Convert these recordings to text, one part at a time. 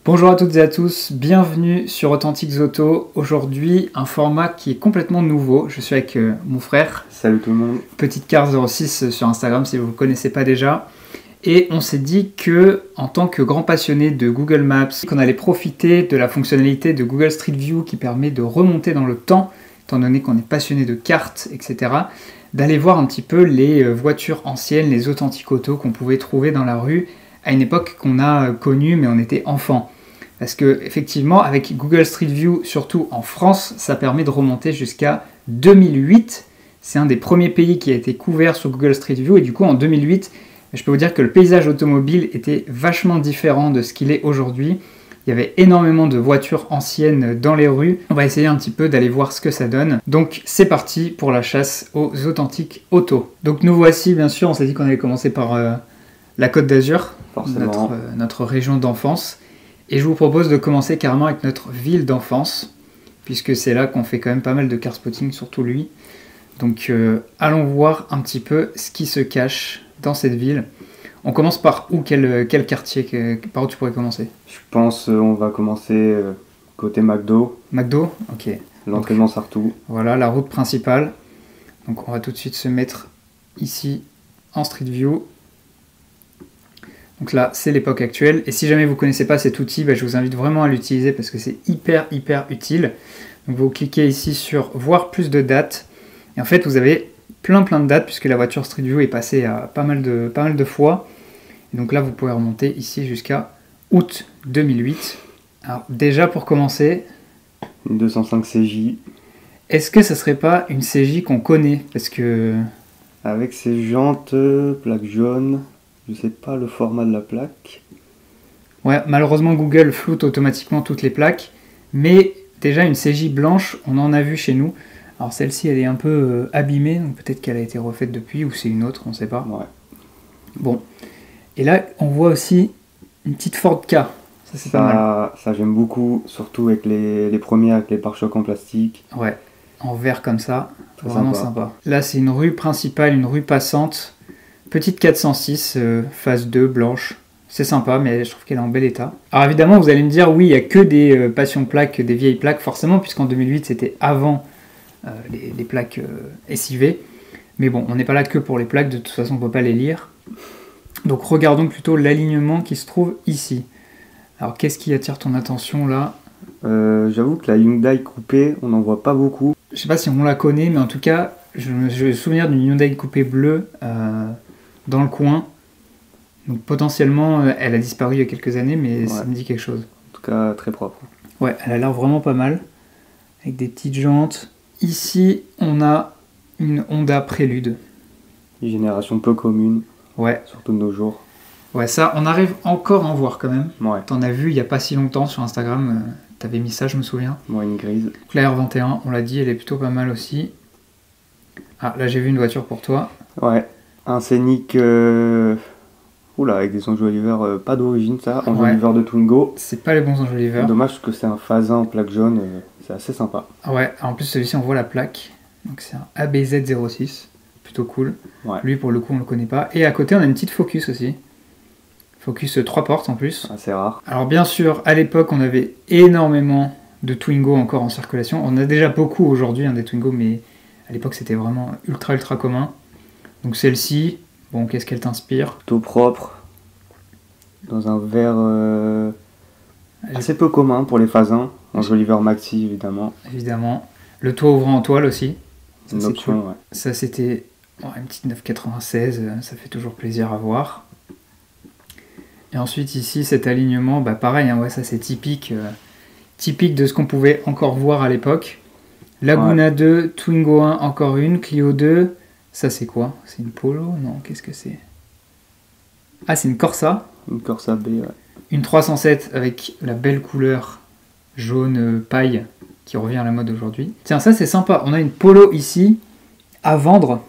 Bonjour à toutes et à tous, bienvenue sur Authentiques Auto. Aujourd'hui, un format qui est complètement nouveau. Je suis avec mon frère. Salut tout le monde. Petite Car 06 sur Instagram si vous ne le connaissez pas déjà. Et on s'est dit que, en tant que grand passionné de Google Maps, qu'on allait profiter de la fonctionnalité de Google Street View qui permet de remonter dans le temps, étant donné qu'on est passionné de cartes, etc., d'aller voir un petit peu les voitures anciennes, les authentiques autos qu'on pouvait trouver dans la rue à une époque qu'on a connue, mais on était enfant. Parce que effectivement, avec Google Street View, surtout en France, ça permet de remonter jusqu'à 2008. C'est un des premiers pays qui a été couvert sur Google Street View, et du coup en 2008, je peux vous dire que le paysage automobile était vachement différent de ce qu'il est aujourd'hui. Il y avait énormément de voitures anciennes dans les rues. On va essayer un petit peu d'aller voir ce que ça donne. Donc c'est parti pour la chasse aux authentiques autos. Donc nous voici, bien sûr, on s'est dit qu'on allait commencer par la Côte d'Azur, notre région d'enfance. Et je vous propose de commencer carrément avec notre ville d'enfance, puisque c'est là qu'on fait quand même pas mal de car spotting, surtout lui. Donc allons voir un petit peu ce qui se cache dans cette ville. On commence par où, quel quartier, par où tu pourrais commencer? Je pense on va commencer côté McDo. McDo, ok. L'entraînement Sartou. Voilà, la route principale. Donc on va tout de suite se mettre ici en Street View. Donc là, c'est l'époque actuelle. Et si jamais vous ne connaissez pas cet outil, je vous invite vraiment à l'utiliser parce que c'est hyper utile. Donc vous cliquez ici sur voir plus de dates. Et en fait, vous avez plein de dates puisque la voiture Street View est passée à pas mal de fois. Et donc là, vous pouvez remonter ici jusqu'à août 2008. Alors déjà, pour commencer... Une 205 CJ. Est-ce que ça serait pas une CJ qu'on connaît? Parce que... Avec ses jantes, plaque jaune... Je sais pas le format de la plaque. Ouais, malheureusement Google floute automatiquement toutes les plaques, mais déjà une CJ blanche, on en a vu chez nous. Alors celle-ci, elle est un peu abîmée, donc peut-être qu'elle a été refaite depuis, ou c'est une autre, on sait pas. Ouais. Bon. Et là, on voit aussi une petite Ford K. Ça, c'est pas mal. Ça j'aime beaucoup, surtout avec les premiers, avec les pare-chocs en plastique. Ouais, en verre comme ça, vraiment sympa. Là, c'est une rue principale, une rue passante. Petite 406, phase 2, blanche. C'est sympa, mais je trouve qu'elle est en bel état. Alors évidemment, vous allez me dire, oui, il n'y a que des passion plaques, des vieilles plaques, forcément, puisqu'en 2008, c'était avant les plaques SIV. Mais bon, on n'est pas là que pour les plaques, de toute façon, on ne peut pas les lire. Donc regardons plutôt l'alignement qui se trouve ici. Alors qu'est-ce qui attire ton attention là? J'avoue que la Hyundai coupée, on n'en voit pas beaucoup. Je sais pas si on la connaît, mais en tout cas, je me souviens d'une Hyundai coupée bleue dans le coin. Donc potentiellement, elle a disparu il y a quelques années, mais ça me dit quelque chose. En tout cas, très propre. Ouais, elle a l'air vraiment pas mal. Avec des petites jantes. Ici, on a une Honda Prélude. Une génération peu commune. Ouais. Surtout de nos jours. Ouais, ça, on arrive encore à en voir quand même. Ouais. T'en as vu il y a pas si longtemps sur Instagram. T'avais mis ça, je me souviens. Ouais, une grise. Donc la R21, on l'a dit, elle est plutôt pas mal aussi. Ah, là j'ai vu une voiture pour toi. Ouais, un Scénic... Oula, avec des enjoliveurs pas d'origine, ça. Enjoliveurs de Twingo. C'est pas les bons enjoliveurs. Dommage que c'est un Fasin en plaque jaune, c'est assez sympa. Ouais, en plus celui-ci on voit la plaque. Donc c'est un ABZ06, plutôt cool. Ouais. Lui pour le coup on le connaît pas. Et à côté on a une petite Focus aussi. Focus 3 portes en plus. Assez rare. Alors bien sûr, à l'époque on avait énormément de Twingo encore en circulation. On a déjà beaucoup aujourd'hui des Twingo, mais à l'époque c'était vraiment ultra commun. Donc celle-ci, bon, qu'est-ce qu'elle t'inspire? Plutôt propre. Dans un verre assez peu commun pour les Fasins. Enjoliveur maxi évidemment. Évidemment. Le toit ouvrant en toile aussi. Ça, une option, cool. Ouais. Ça c'était une petite 996, ça fait toujours plaisir à voir. Et ensuite ici cet alignement, pareil, ouais, ça c'est typique de ce qu'on pouvait encore voir à l'époque. Laguna 2, Twingo 1, encore une, Clio 2, ça c'est quoi? C'est une Polo? Non, qu'est-ce que c'est? Ah, c'est une Corsa. Une Corsa B, ouais. Une 307 avec la belle couleur jaune paille qui revient à la mode aujourd'hui. Tiens, ça c'est sympa, on a une Polo ici à vendre.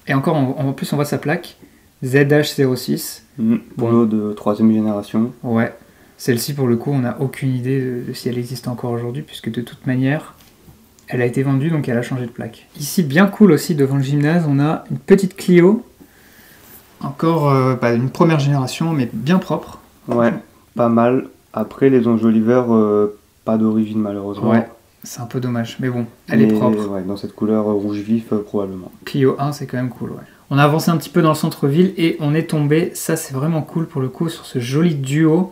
Et encore, en plus on voit sa plaque. ZH06. Polo de 3ème génération. Ouais. Celle-ci, pour le coup, on n'a aucune idée de si elle existe encore aujourd'hui, puisque de toute manière, elle a été vendue, donc elle a changé de plaque. Ici, bien cool aussi, devant le gymnase, on a une petite Clio. Encore une première génération, mais bien propre. Ouais, pas mal. Après, les enjoliveurs, pas d'origine malheureusement. Ouais, c'est un peu dommage, mais bon, elle est propre. Ouais, dans cette couleur rouge vif, probablement. Clio 1, c'est quand même cool, ouais. On a avancé un petit peu dans le centre-ville et on est tombé, ça c'est vraiment cool pour le coup, sur ce joli duo.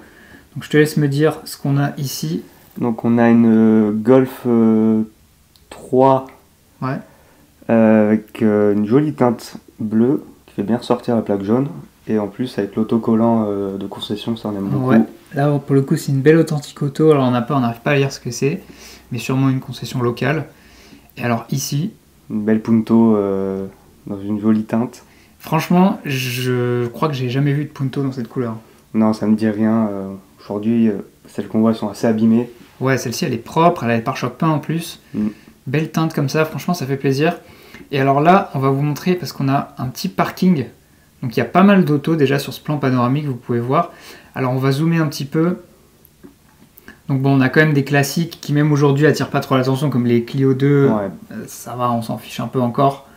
Donc je te laisse me dire ce qu'on a ici. Donc on a une Golf 3 Ouais. avec une jolie teinte bleue qui fait bien ressortir la plaque jaune. Et en plus avec l'autocollant de concession, ça on aime beaucoup. Ouais. Là pour le coup c'est une belle authentique auto, alors on n'arrive pas à lire ce que c'est, mais sûrement une concession locale. Et alors ici... Une belle Punto dans une jolie teinte. Franchement, je crois que j'ai jamais vu de Punto dans cette couleur. Non, ça me dit rien. Aujourd'hui, celles qu'on voit sont assez abîmées. Ouais, celle-ci elle est propre, elle a les pare-chocs peints en plus. Belle teinte comme ça, franchement ça fait plaisir. Et alors là, on va vous montrer, parce qu'on a un petit parking. Donc il y a pas mal d'autos déjà sur ce plan panoramique, vous pouvez voir. Alors on va zoomer un petit peu. Donc bon, on a quand même des classiques qui même aujourd'hui attirent pas trop l'attention, comme les Clio 2. Ouais. Ça va, on s'en fiche un peu encore.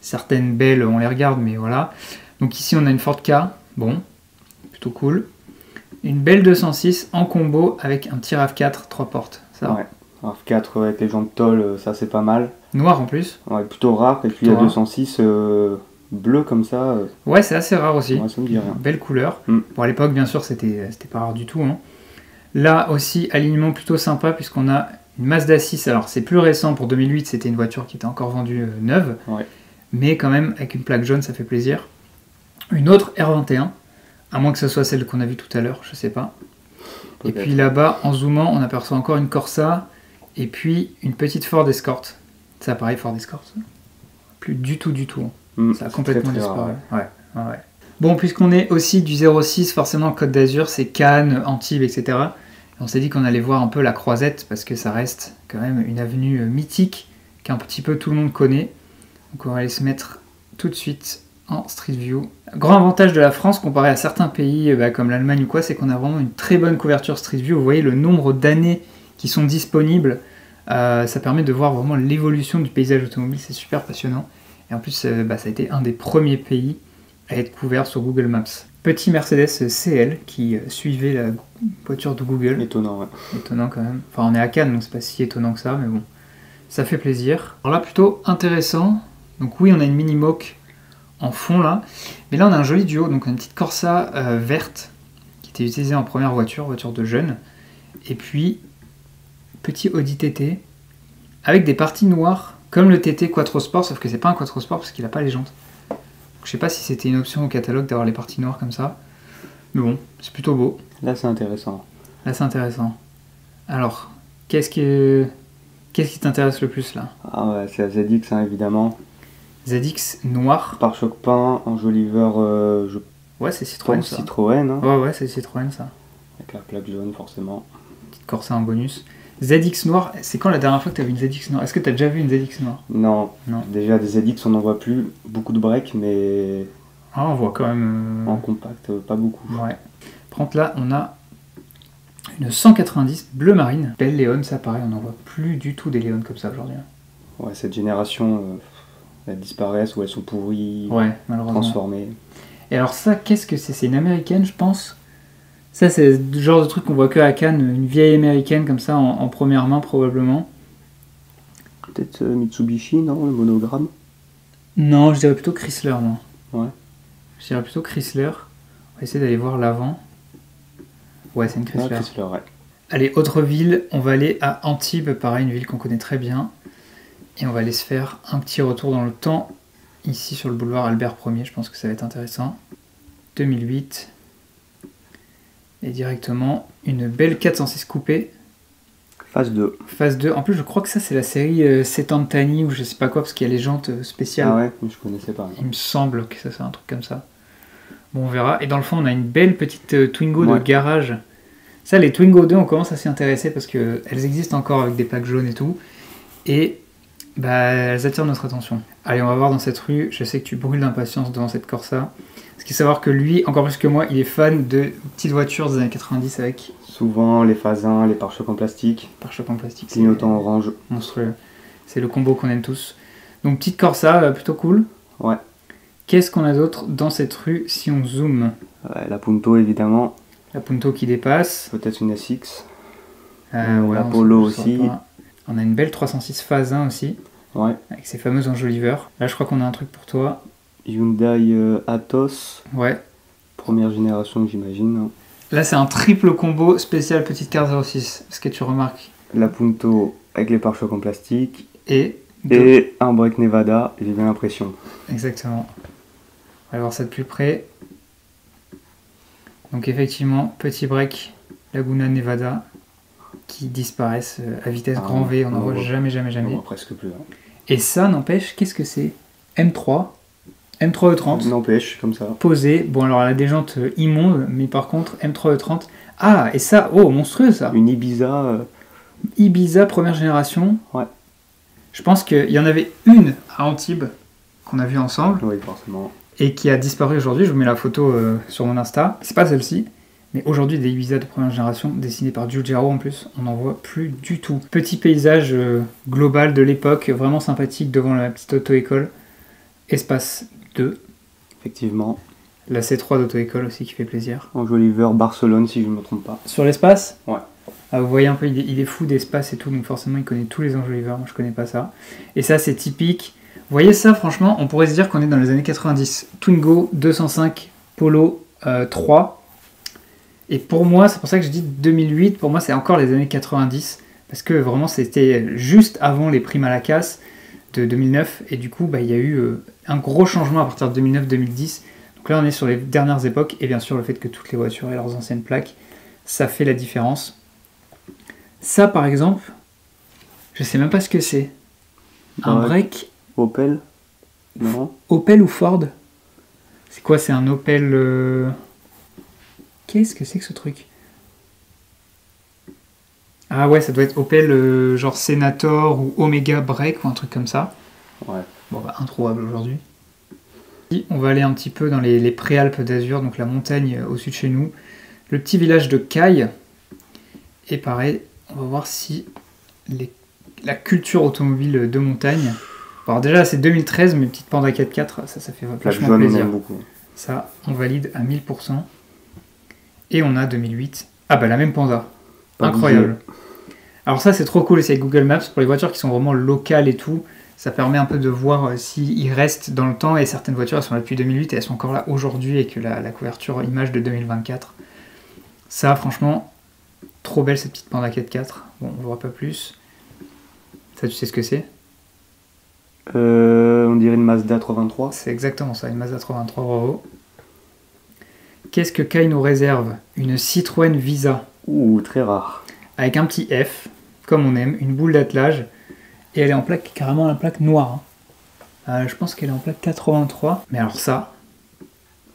Certaines belles, on les regarde, mais voilà. Donc ici on a une Ford Ka, bon, plutôt cool. Une belle 206 en combo avec un petit RAV4 3 portes. Ça. Ouais, RAV4 avec les jantes tôle, ça c'est pas mal. Noir en plus. Ouais, plutôt rare. Et puis il y a 206 bleu comme ça. Ouais, c'est assez rare aussi. Ouais, ça me dit rien. Belle couleur. Bon, à l'époque, bien sûr, c'était pas rare du tout. Hein. Là aussi, alignement plutôt sympa puisqu'on a une Mazda 6. Alors, c'est plus récent. Pour 2008, c'était une voiture qui était encore vendue neuve. Ouais. Mais quand même, avec une plaque jaune, ça fait plaisir. Une autre R21. À moins que ce soit celle qu'on a vue tout à l'heure, je sais pas. Et puis là-bas, en zoomant, on aperçoit encore une Corsa. Et puis, une petite Ford Escort. Ça, pareil, Ford Escort. Plus du tout. Ça a complètement disparu. Ouais. Bon, puisqu'on est aussi du 06, forcément Côte d'Azur, c'est Cannes, Antibes, etc. Et on s'est dit qu'on allait voir un peu la Croisette, parce que ça reste quand même une avenue mythique qu'un petit peu tout le monde connaît. Donc on va aller se mettre tout de suite en Street View. Grand avantage de la France comparé à certains pays comme l'Allemagne ou quoi, c'est qu'on a vraiment une très bonne couverture Street View. Vous voyez le nombre d'années qui sont disponibles. Ça permet de voir vraiment l'évolution du paysage automobile, c'est super passionnant. Et en plus, ça a été un des premiers pays à être couvert sur Google Maps. Petit Mercedes CL qui suivait la voiture de Google. Étonnant, ouais. Étonnant quand même. Enfin, on est à Cannes, donc c'est pas si étonnant que ça, mais bon, ça fait plaisir. Alors là, plutôt intéressant. Donc oui, on a une mini moque en fond là, mais là on a un joli duo. Donc on a une petite Corsa verte qui était utilisée en première voiture de jeune, et puis petit Audi TT avec des parties noires comme le TT Quattro Sport, sauf que c'est pas un Quattro Sport parce qu'il a pas les jantes. Donc, je sais pas si c'était une option au catalogue d'avoir les parties noires comme ça, mais bon, c'est plutôt beau. Là c'est intéressant. Alors, qu'est-ce qui t'intéresse le plus là? Ah ouais, c'est la ZX hein, évidemment. ZX noir. Pare-choc peint, enjoliveur. Ouais, c'est Citroën ça. Citroën. Hein. Ouais, c'est Citroën ça. Avec la plaque jaune forcément. Petite Corsa en bonus. ZX noir, c'est quand la dernière fois que tu as vu une ZX noire? Est-ce que tu as déjà vu une ZX noire? Non. Déjà des ZX on n'en voit plus. Beaucoup de breaks, mais. Ah, on voit quand même. En compact, pas beaucoup. Ouais. Par contre, là, on a une 190 bleu marine. Belle Léon, ça pareil, on n'en voit plus du tout des Léon comme ça aujourd'hui. Ouais, cette génération, elles disparaissent ou elles sont pourries, malheureusement. transformées. Et alors, ça, qu'est-ce que c'est? C'est une américaine, je pense. Ça, c'est le genre de truc qu'on voit que à Cannes, une vieille américaine comme ça, en première main probablement. Peut-être Mitsubishi, non, le monogramme? Non, je dirais plutôt Chrysler, moi. Ouais. Je dirais plutôt Chrysler. On va essayer d'aller voir l'avant. Ouais, c'est une Chrysler. Ah, Chrysler, ouais. Allez, autre ville, on va aller à Antibes, pareil, une ville qu'on connaît très bien. Et on va aller se faire un petit retour dans le temps, ici sur le boulevard Albert Ier, je pense que ça va être intéressant. 2008. Et directement, une belle 406 coupée. Phase 2. Phase 2. En plus, je crois que ça, c'est la série Setantani ou je sais pas quoi, parce qu'il y a les jantes spéciales. Ah ouais, je connaissais pas. Il me semble que ça, c'est un truc comme ça. Bon, on verra. Et dans le fond, on a une belle petite Twingo de garage. Ça, les Twingo 2, on commence à s'y intéresser parce qu'elles existent encore avec des plaques jaunes et tout. Et elles attirent notre attention. Allez, on va voir dans cette rue. Je sais que tu brûles d'impatience devant cette Corsa. Parce qu'il faut savoir que lui, encore plus que moi, il est fan de petites voitures des années 90 avec... Souvent les phases 1, les pare-chocs en plastique. Pare-chocs en plastique. Clignotant orange. Monstrueux. C'est le combo qu'on aime tous. Donc petite Corsa, plutôt cool. Ouais. Qu'est-ce qu'on a d'autre dans cette rue si on zoome? La Punto évidemment. La Punto qui dépasse. Peut-être une SX. Ouais, la Polo aussi. On a une belle 306 phase 1 aussi. Ouais. Avec ses fameux enjoliveurs. Là, je crois qu'on a un truc pour toi. Hyundai Atos. Ouais. Première génération, j'imagine. Là, c'est un triple combo spécial petite carte 06. Ce que tu remarques. La Punto avec les pare-chocs en plastique. Et un break Nevada, j'ai bien l'impression. Exactement. On va voir ça de plus près. Donc effectivement, petit break Laguna Nevada qui disparaissent à vitesse grand V. On n'en voit jamais. On voit presque plus. Hein. Et ça, n'empêche, qu'est-ce que c'est? M3 E30. N'empêche, comme ça. Posé. Bon, alors elle a des jantes immondes, mais par contre, M3 E30. Ah, et ça, oh, monstrueux ça. Une Ibiza. Ibiza première génération. Ouais. Je pense qu'il y en avait une à Antibes qu'on a vue ensemble. Oui, forcément. Et qui a disparu aujourd'hui. Je vous mets la photo sur mon Insta. C'est pas celle-ci. Mais aujourd'hui, des Ibiza de première génération, dessinés par Giugiaro en plus, on n'en voit plus du tout. Petit paysage global de l'époque, vraiment sympathique devant la petite auto-école. Espace 2. Effectivement. La C3 d'auto-école aussi qui fait plaisir. Enjoliver Barcelone, si je ne me trompe pas. Sur l'espace? Ouais. Ah, vous voyez un peu, il est fou d'espace et tout, donc forcément il connaît tous les enjoliveurs. Moi je connais pas ça. Et ça, c'est typique. Vous voyez ça, franchement, on pourrait se dire qu'on est dans les années 90. Twingo 205 Polo 3. Et pour moi, c'est pour ça que je dis 2008, pour moi c'est encore les années 90, parce que vraiment c'était juste avant les primes à la casse de 2009, et du coup il y a eu un gros changement à partir de 2009-2010. Donc là on est sur les dernières époques, et bien sûr le fait que toutes les voitures aient leurs anciennes plaques, ça fait la différence. Ça par exemple, je sais même pas ce que c'est. Un break Opel? Non. Opel ou Ford? C'est quoi? C'est un Opel... Qu'est-ce que c'est que ce truc? Ah ouais, ça doit être Opel genre Senator ou Omega Break ou un truc comme ça. Ouais. Bon bah introuvable aujourd'hui. On va aller un petit peu dans les préalpes d'Azur, donc la montagne au-dessus de chez nous. Le petit village de Caille. Et pareil, on va voir si la culture automobile de montagne... Alors déjà c'est 2013, mais petite Panda 4x4, ça fait vachement plaisir. Ça, on valide à 1000%. Et on a 2008. Ah bah la même Panda. Incroyable. Alors ça c'est trop cool, c'est avec Google Maps pour les voitures qui sont vraiment locales et tout. Ça permet un peu de voir s'ils restent dans le temps, et certaines voitures elles sont là depuis 2008 et elles sont encore là aujourd'hui avec la couverture image de 2024. Ça franchement, trop belle cette petite Panda 4x4. Bon, on ne voit pas plus. Ça tu sais ce que c'est? On dirait une Mazda 323. C'est exactement ça, une Mazda 323, bravo. Qu'est-ce que Caille nous réserve? Une Citroën Visa. Ouh, très rare. Avec un petit F, comme on aime, une boule d'attelage. Et elle est en plaque, carrément la plaque noire. Je pense qu'elle est en plaque 83. Mais alors ça...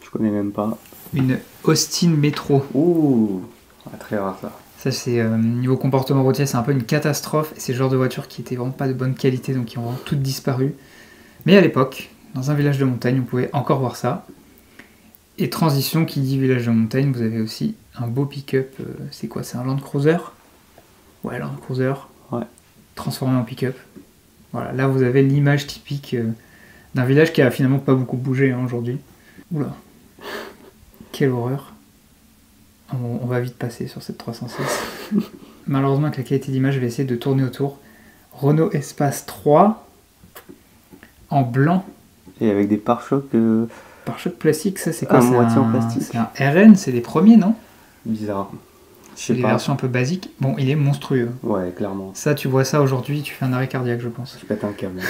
Je connais même pas. Une Austin Metro. Ouh, très rare ça. Ça c'est, niveau comportement routier, c'est un peu une catastrophe. Et c'est le genre de voiture qui était vraiment pas de bonne qualité, donc qui ont vraiment toutes disparu. Mais à l'époque, dans un village de montagne, on pouvait encore voir ça. Et transition, qui dit village de montagne, vous avez aussi un beau pick-up. C'est quoi? C'est un Land Cruiser? Ouais, Land Cruiser. Ouais. Transformé en pick-up. Voilà, là vous avez l'image typique d'un village qui a finalement pas beaucoup bougé aujourd'hui. Oula. Quelle horreur. On va vite passer sur cette 306. Malheureusement avec la qualité d'image, je vais essayer de tourner autour. Renault Espace 3 en blanc. Et avec des pare-chocs... Pare-choc plastique, ça c'est quoi? C'est moitié en plastique. C'est un RN, c'est les premiers, non? Bizarre. C'est les versions un peu basiques. Bon, il est monstrueux. Ouais, clairement. Ça, tu vois ça aujourd'hui, tu fais un arrêt cardiaque, je pense. Je pète un câble.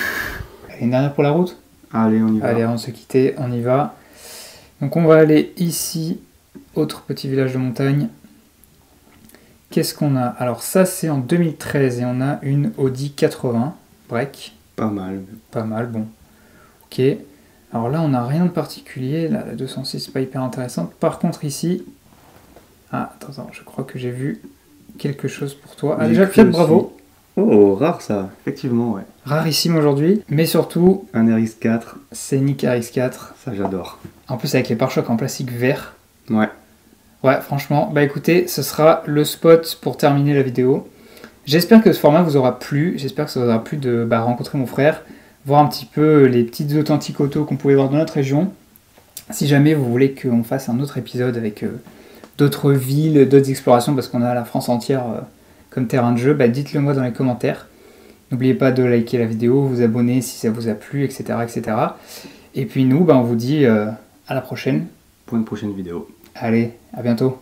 Une dernière pour la route? Allez, on y va. Allez, on se quitter, on y va. Donc on va aller ici, autre petit village de montagne. Qu'est-ce qu'on a? Alors ça, c'est en 2013 et on a une Audi 80 break. Pas mal. Pas mal, bon. Ok. Alors là, on n'a rien de particulier. Là, la 206, pas hyper intéressante. Par contre, ici... Ah, attends, je crois que j'ai vu quelque chose pour toi. Ah, déjà, Fiat Bravo. Oh, rare ça. Effectivement, ouais. Rarissime aujourd'hui. Mais surtout... Un RX4. Scénic RX4. Ça, j'adore. En plus, avec les pare-chocs en plastique vert. Ouais. Ouais, franchement. Bah écoutez, ce sera le spot pour terminer la vidéo. J'espère que ce format vous aura plu. J'espère que ça vous aura plu de rencontrer mon frère. Voir un petit peu les petites authentiques autos qu'on pouvait voir dans notre région. Si jamais vous voulez qu'on fasse un autre épisode avec d'autres villes, d'autres explorations, parce qu'on a la France entière comme terrain de jeu, dites-le moi dans les commentaires. N'oubliez pas de liker la vidéo, vous abonner si ça vous a plu, etc. etc. Et puis nous, on vous dit à la prochaine. Pour une prochaine vidéo. Allez, à bientôt.